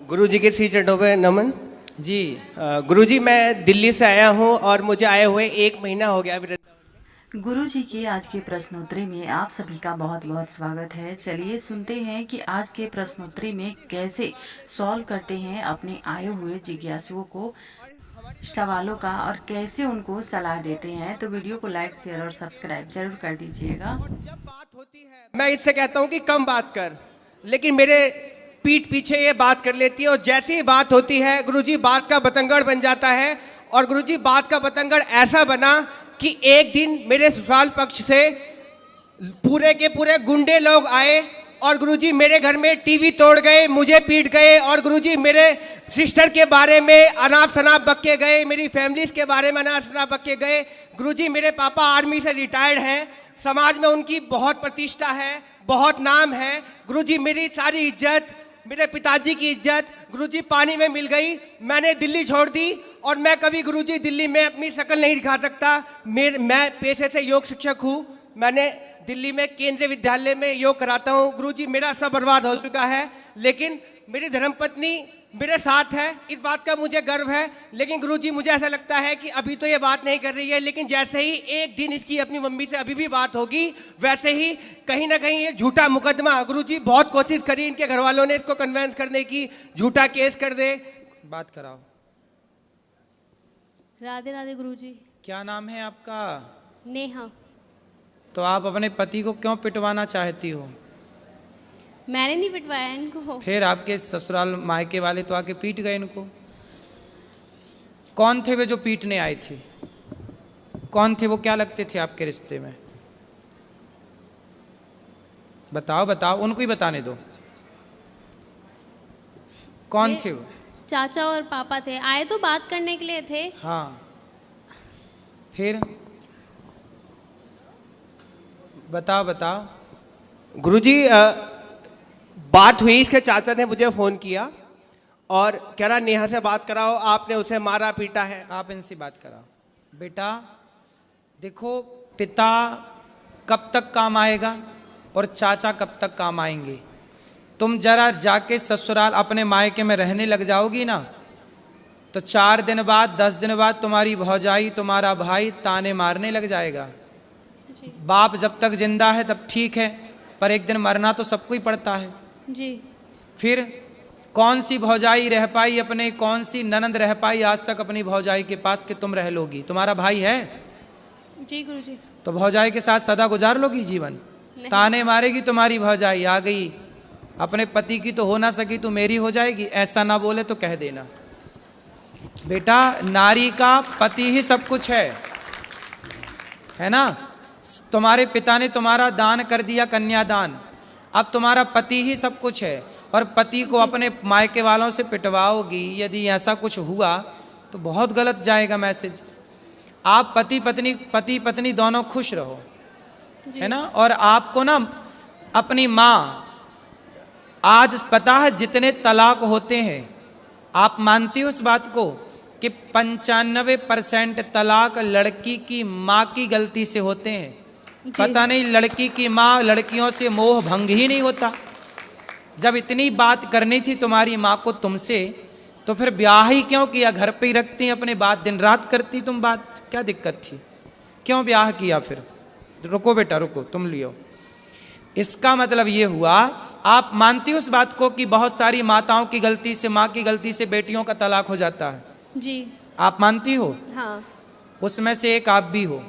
गुरुजी के श्री चरणों पे नमन। जी गुरुजी मैं दिल्ली से आया हूँ और मुझे आए हुए 1 महीना हो गया वृंदावन। गुरु जी के आज के प्रश्नोत्तरी में आप सभी का बहुत बहुत स्वागत है। चलिए सुनते हैं कि आज के प्रश्नोत्तरी में कैसे सॉल्व करते हैं अपने आए हुए जिज्ञासुओं को सवालों का और कैसे उनको सलाह देते हैं। तो वीडियो को लाइक शेयर और सब्सक्राइब जरूर कर दीजिएगा। और जब बात होती है मैं इससे कहता हूँ कि कम बात कर, लेकिन मेरे पीठ पीछे ये बात कर लेती है और जैसी ही बात होती है गुरुजी बात का बतंगड़ बन जाता है। और गुरुजी बात का बतंगड़ ऐसा बना कि एक दिन मेरे ससुराल पक्ष से पूरे के पूरे गुंडे लोग आए और गुरुजी मेरे घर में टीवी तोड़ गए, मुझे पीट गए और गुरुजी मेरे सिस्टर के बारे में अनाप शनाप बक के गए, मेरी फैमिलीज के बारे में अनाप शनाप बक के गए। गुरुजी मेरे पापा आर्मी से रिटायर्ड हैं, समाज में उनकी बहुत प्रतिष्ठा है, बहुत नाम है। गुरुजी मेरी सारी इज्जत, मेरे पिताजी की इज्जत गुरुजी पानी में मिल गई। मैंने दिल्ली छोड़ दी और मैं कभी गुरुजी दिल्ली में अपनी शक्ल नहीं दिखा सकता। मैं पेशे से योग शिक्षक हूँ, मैंने दिल्ली में केंद्रीय विद्यालय में योग कराता हूँ। गुरुजी मेरा सब बर्बाद हो चुका है, लेकिन मेरी धर्मपत्नी मेरे साथ है, इस बात का मुझे गर्व है। लेकिन गुरुजी मुझे ऐसा लगता है कि अभी तो ये बात नहीं कर रही है, लेकिन जैसे ही एक दिन इसकी अपनी मम्मी से अभी भी बात होगी वैसे ही कहीं ना कहीं ये झूठा मुकदमा, गुरुजी बहुत कोशिश करी इनके घर वालों ने इसको कन्वेंस करने की, झूठा केस कर दे। बात कराओ। राधे राधे गुरुजी। क्या नाम है आपका? नेहा। तो आप अपने पति को क्यों पिटवाना चाहती हो? मैंने नहीं पिटवाया इनको। फिर आपके ससुराल मायके वाले तो आके पीट गए इनको। कौन थे वे जो पीटने आए थे? कौन थे वो? क्या लगते थे आपके रिश्ते में? बताओ बताओ, उनको ही बताने दो। कौन थे वो? चाचा और पापा थे, आए तो बात करने के लिए थे। हाँ, फिर बताओ बताओ। गुरुजी बात हुई, इसके चाचा ने मुझे फ़ोन किया और कह रहा नेहा से बात कराओ, आपने उसे मारा पीटा है। आप इनसे बात कराओ। बेटा देखो, पिता कब तक काम आएगा और चाचा कब तक काम आएंगे। तुम जरा जाके ससुराल अपने मायके में रहने लग जाओगी ना, तो 4 दिन बाद 10 दिन बाद तुम्हारी भौजाई, तुम्हारा भाई ताने मारने लग जाएगा। जी बाप जब तक जिंदा है तब ठीक है, पर एक दिन मरना तो सबको ही पड़ता है। जी। फिर कौन सी भौजाई रह पाई अपने, कौन सी ननंद रह पाई आज तक अपनी भौजाई के पास कि तुम रह लोगी? तुम्हारा भाई है जी गुरुजी। तो भौजाई के साथ सदा गुजार लोगी जीवन? ताने मारेगी तुम्हारी भौजाई, आ गई अपने पति की तो हो ना सकी तो मेरी हो जाएगी, ऐसा ना बोले तो कह देना। बेटा नारी का पति ही सब कुछ है ना। तुम्हारे पिता ने तुम्हारा दान कर दिया, कन्यादान, अब तुम्हारा पति ही सब कुछ है। और पति को अपने मायके वालों से पिटवाओगी, यदि ऐसा कुछ हुआ तो बहुत गलत जाएगा मैसेज। आप पति पत्नी दोनों खुश रहो, है ना। और आपको ना अपनी माँ, आज पता है जितने तलाक होते हैं, आप मानती हो उस बात को कि 95% तलाक लड़की की माँ की गलती से होते हैं। पता नहीं लड़की की माँ, लड़कियों से मोह भंग ही नहीं होता। जब इतनी बात करनी थी तुम्हारी माँ को तुमसे, तो फिर ब्याह ही क्यों किया? घर पे ही रखती अपने बात, दिन रात करती तुम बात, क्या दिक्कत थी? क्यों ब्याह किया फिर? रुको बेटा रुको, तुम लियो। इसका मतलब ये हुआ, आप मानती हो उस बात को कि बहुत सारी माताओं की गलती से, माँ की गलती से बेटियों का तलाक हो जाता है? जी आप मानती हो? हाँ। उसमें से एक आप भी हो।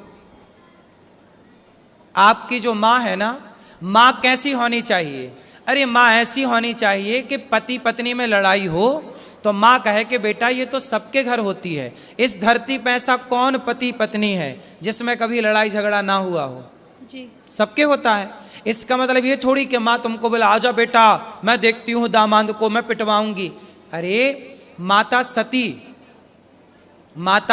आपकी जो माँ है ना, माँ कैसी होनी चाहिए? अरे माँ ऐसी होनी चाहिए कि पति पत्नी में लड़ाई हो तो माँ कहे कि बेटा ये तो सबके घर होती है, इस धरती पे ऐसा कौन पति पत्नी है जिसमें कभी लड़ाई झगड़ा ना हुआ हो? जी सबके होता है। इसका मतलब ये थोड़ी कि माँ तुमको बोला आजा बेटा मैं देखती हूँ दामाद को मैं पिटवाऊंगी। अरे माता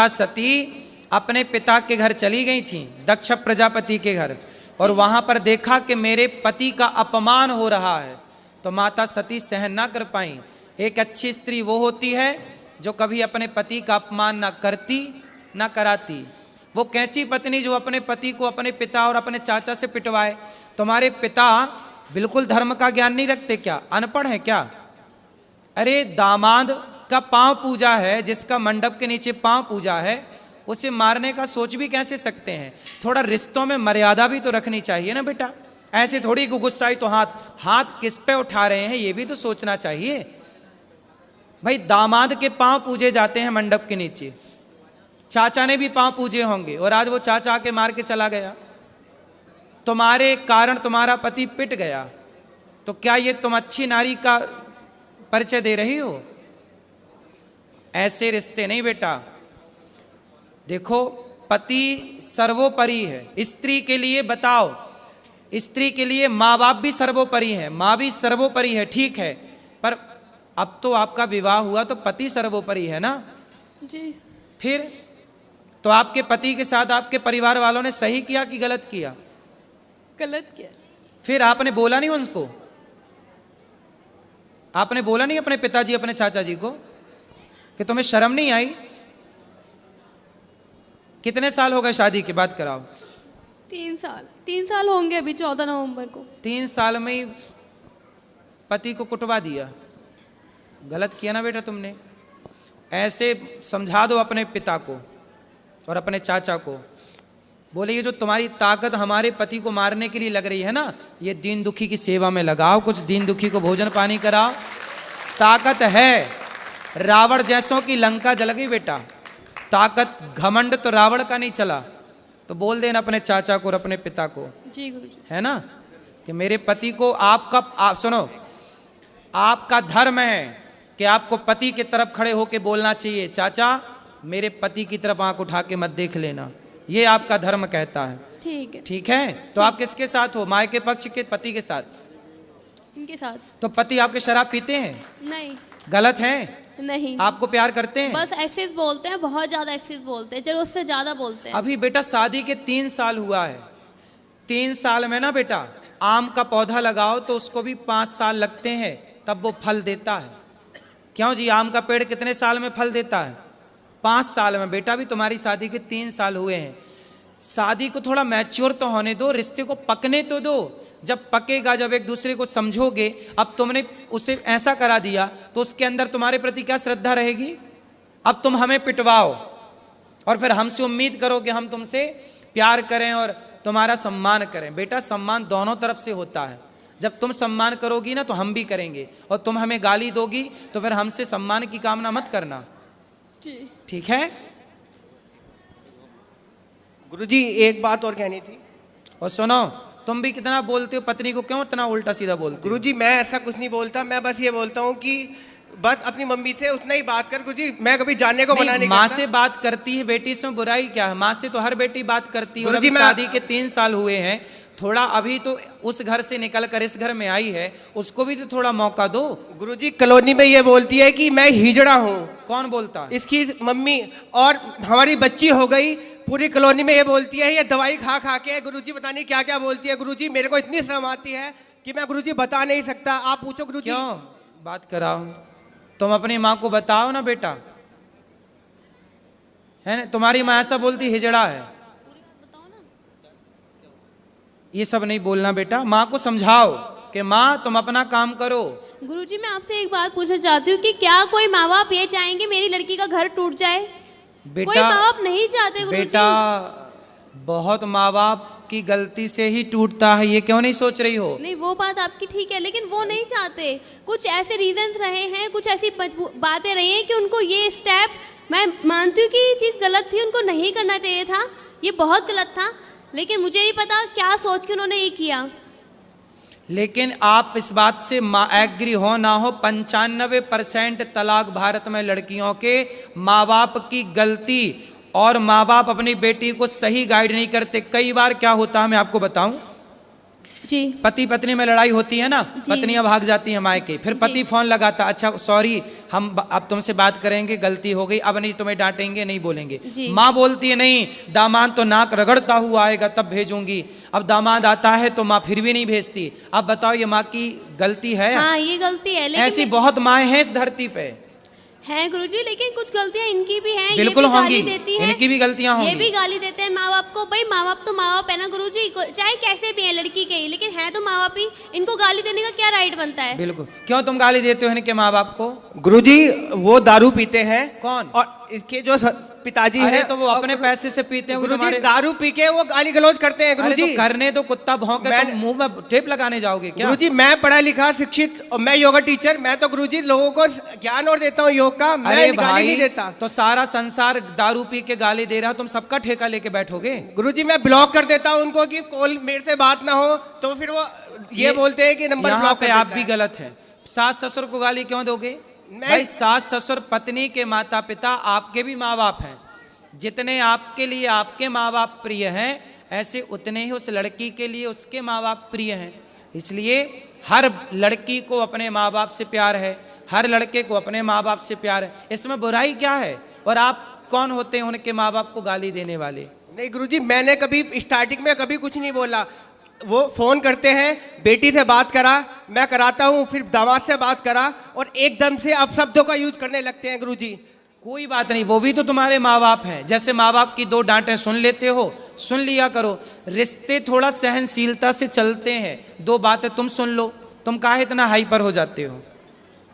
सती अपने पिता के घर चली गई थी, दक्ष प्रजापति के घर, और वहां पर देखा कि मेरे पति का अपमान हो रहा है, तो माता सती सहन ना कर पाई। एक अच्छी स्त्री वो होती है जो कभी अपने पति का अपमान ना करती ना कराती। वो कैसी पत्नी जो अपने पति को अपने पिता और अपने चाचा से पिटवाए? तुम्हारे पिता बिल्कुल धर्म का ज्ञान नहीं रखते क्या? अनपढ़ है क्या? अरे दामाद का पांव पूजा है, जिसका मंडप के नीचे पांव पूजा है, उसे मारने का सोच भी कैसे सकते हैं? थोड़ा रिश्तों में मर्यादा भी तो रखनी चाहिए ना बेटा। ऐसे थोड़ी गुस्साई तो हाथ किस पे उठा रहे हैं ये भी तो सोचना चाहिए। भाई दामाद के पांव पूजे जाते हैं मंडप के नीचे, चाचा ने भी पांव पूजे होंगे, और आज वो चाचा आके मार के चला गया, तुम्हारे कारण तुम्हारा पति पिट गया, तो क्या ये तुम अच्छी नारी का परिचय दे रही हो? ऐसे रिश्ते नहीं बेटा। देखो पति सर्वोपरि है, स्त्री के लिए बताओ, स्त्री के लिए माँ बाप भी सर्वोपरि है, माँ भी सर्वोपरि है, ठीक है, पर अब तो आपका विवाह हुआ तो पति सर्वोपरि है ना जी। फिर तो आपके पति के साथ आपके परिवार वालों ने सही किया कि गलत किया? गलत किया। फिर आपने बोला नहीं उनको? आपने बोला नहीं अपने पिताजी अपने चाचा जी को कि तुम्हें शर्म नहीं आई? कितने साल हो गए शादी के बाद कराओ? 3 साल होंगे अभी 14 नवंबर को। 3 साल में ही पति को कुटवा दिया, गलत किया ना बेटा तुमने। ऐसे समझा दो अपने पिता को और अपने चाचा को, बोले ये जो तुम्हारी ताकत हमारे पति को मारने के लिए लग रही है ना, ये दीन दुखी की सेवा में लगाओ, कुछ दीन दुखी को भोजन पानी कराओ, ताकत है। रावण जैसों की लंका जल गई बेटा, ताकत घमंड तो रावण का नहीं चला। तो बोल देना अपने चाचा को और अपने पिता को, जी गुरुजी। है ना, कि मेरे पति को आप सुनो, आपका धर्म है कि आपको पति की तरफ खड़े होकर बोलना चाहिए, चाचा मेरे पति की तरफ आंख उठा के मत देख लेना, ये आपका धर्म कहता है। ठीक है। ठीक है, तो आप किसके साथ हो? माँ के पक्ष के पति के साथ? इनके साथ। तो पति आपके शराब पीते हैं? नहीं। गलत है? नहीं। आपको प्यार करते हैं? बस एक्सेस बोलते हैं, बहुत ज्यादा एक्सेस बोलते हैं, जरूरत से ज्यादा बोलते हैं। अभी बेटा शादी के 3 साल हुआ है, 3 साल में ना बेटा आम का पौधा लगाओ तो उसको भी 5 साल लगते हैं तब वो फल देता है। क्यों जी? आम का पेड़ कितने साल में फल देता है? 5 साल में। बेटा भी तुम्हारी शादी के 3 साल हुए हैं, शादी को थोड़ा मैच्योर तो होने दो, रिश्ते को पकने तो दो। जब पकेगा, जब एक दूसरे को समझोगे, अब तुमने उसे ऐसा करा दिया तो उसके अंदर तुम्हारे प्रति क्या श्रद्धा रहेगी? अब तुम हमें पिटवाओ और फिर हमसे उम्मीद करो कि हम तुमसे प्यार करें और तुम्हारा सम्मान करें। बेटा सम्मान दोनों तरफ से होता है, जब तुम सम्मान करोगी ना तो हम भी करेंगे, और तुम हमें गाली दोगी तो फिर हमसे सम्मान की कामना मत करना, ठीक है? गुरुजी एक बात और कहनी थी। और सुनो, तुम भी कितना बोलते हो, पत्नी को क्यों इतना उल्टा सीधा बोलते हो? गुरुजी मैं ऐसा कुछ नहीं बोलता, मैं बस ये बोलता हूँ कि बस अपनी मम्मी से उतना ही बात कर। गुरुजी मैं कभी जानने को मना नहीं करता। माँ से बात करती है बेटी, इसमें बुराई क्या है? माँ से तो हर बेटी बात करती है। और अभी गुरुजी शादी के 3 साल हुए हैं, थोड़ा अभी तो उस घर से निकल कर इस घर में आई है, उसको भी तो थोड़ा मौका दो। गुरुजी कॉलोनी में ये बोलती है कि मैं हिजड़ा हूँ। कौन बोलता है? इसकी मम्मी, और हमारी बच्ची हो गई, पूरी कॉलोनी में ये बोलती है ये दवाई खा खा के। गुरुजी पता नहीं क्या क्या बोलती है। गुरुजी मेरे को इतनी शर्म आती है कि मैं गुरुजी बता नहीं सकता, आप पूछो गुरुजी। क्यों बात कराओ? तुम अपनी माँ को बताओ ना बेटा, है ना? तुम्हारी माँ ऐसा बोलती हिजड़ा है, ये सब नहीं बोलना बेटा। माँ को समझाओ कि माँ तुम अपना काम करो। गुरुजी मैं आपसे एक बात पूछना चाहती हूँ कि क्या कोई माँ बाप ये चाहेंगे मेरी लड़की का घर टूट जाए? बेटा, कोई माँ बाप नहीं चाहते गुरुजी। बेटा बहुत माँ बाप की गलती से ही टूटता है, ये क्यों नहीं सोच रही हो? नहीं वो बात आपकी ठीक है, लेकिन वो नहीं चाहते। कुछ ऐसे रीजंस रहे हैं, कुछ ऐसी बातें रही हैं कि उनको ये स्टेप, मैं मानती हूँ कि ये चीज़ गलत थी, उनको नहीं करना चाहिए था, ये बहुत गलत था, लेकिन मुझे नहीं पता क्या सोच के उन्होंने ये किया। लेकिन आप इस बात से एग्री हो ना हो, 95% तलाक भारत में लड़कियों के माँ बाप की गलती, और माँ बाप अपनी बेटी को सही गाइड नहीं करते। कई बार क्या होता है मैं आपको बताऊं जी, पति पत्नी में लड़ाई होती है ना, पत्नियां भाग जाती हैं मायके, फिर पति फोन लगाता, अच्छा सॉरी हम अब तुमसे बात करेंगे, गलती हो गई, अब नहीं तुम्हें डांटेंगे, नहीं बोलेंगे। माँ बोलती है नहीं, दामाद तो नाक रगड़ता हुआ आएगा तब भेजूंगी। अब दामाद आता है तो माँ फिर भी नहीं भेजती। अब बताओ ये माँ की गलती है? हाँ ये गलती है, लेकिन ऐसी बहुत माएँ हैं इस धरती पे, हैं गुरुजी, लेकिन कुछ गलतियां इनकी भी हैं। बिल्कुल ये भी होंगी, गाली देती है, इनकी भी गलतियां ये होंगी। भी गाली देते हैं माँ बाप को। भाई माँ बाप तो माँ बाप है ना गुरुजी, चाहे कैसे भी है लड़की के ही, लेकिन है तो माँ बाप ही। इनको गाली देने का क्या राइट बनता है? बिल्कुल। क्यों तुम गाली देते हो इनके माँ बाप को? गुरुजी वो दारू पीते हैं। कौन? और इसके जो पिताजी अरे हैं तो वो अपने पैसे से पीते हैं गुरुजी, तुम्हारे। दारू पी के वो गाली गलौज करते हैं अरे गुरुजी। तो करने तो कुत्ता भौंके, मैं- तुम मुंह में टेप लगाने जाओगे क्या? गुरुजी मैं पढ़ा लिखा शिक्षित और मैं योगा टीचर, मैं तो गुरुजी लोगों को ज्ञान और देता हूँ योग का, मैं अरे गाली नहीं देता। तो सारा संसार दारू पी के गाली दे रहा, तुम सबका ठेका लेके बैठोगे? गुरुजी मैं ब्लॉक कर देता हूँ उनको कि कॉल मेरे से बात ना हो, तो फिर वो ये बोलते हैं कि नंबर यहाँ ब्लॉक पे कर आप देता भी है। गलत हैं। सास ससुर को गाली क्यों दोगे? मैं- भाई सास ससुर पत्नी के माता पिता आपके भी माँ बाप हैं। जितने आपके लिए आपके माँ बाप प्रिय हैं, ऐसे उतने ही उस लड़की के लिए उसके माँ बाप प्रिय हैं। इसलिए हर लड़की को अपने माँ बाप से प्यार है, हर लड़के को अपने माँ बाप से प्यार है। इसमें बुराई क्या है? और आप कौन होते हैं उनके माँ बाप को गाली देने वाले? नहीं गुरुजी, मैंने कभी स्टार्टिंग में कभी कुछ नहीं बोला। वो फोन करते हैं, बेटी से बात करा, मैं कराता हूँ, फिर दामाद से बात करा, और एकदम से अब शब्दों का यूज करने लगते हैं गुरुजी। कोई बात नहीं, वो भी तो तुम्हारे माँ बाप हैं। जैसे माँ बाप की दो डांटें सुन लेते हो, सुन लिया करो। रिश्ते थोड़ा सहनशीलता से चलते हैं। दो बातें तुम सुन लो, तुम काहे इतना हाइपर हो जाते हो?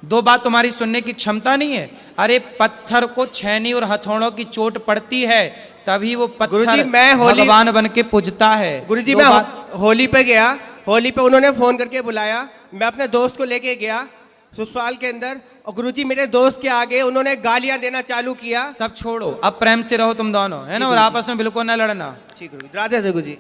दो बात तुम्हारी सुनने की क्षमता नहीं है? अरे पत्थर को छेनी और हथौड़ों की चोट पड़ती है, तभी वो गुरुजी, पत्थर मैं भगवान बन के पूजता है। गुरुजी दो मैं बात- होली पे गया, होली पे उन्होंने फोन करके बुलाया, मैं अपने दोस्त को लेके गया ससुराल के अंदर, और गुरुजी मेरे दोस्त के आगे उन्होंने गालियां देना चालू किया। सब छोड़ो, अब प्रेम से रहो तुम दोनों, है ना? और आपस में बिल्कुल ना लड़ना। ठीक गुरुजी, राधे राधे गुरुजी।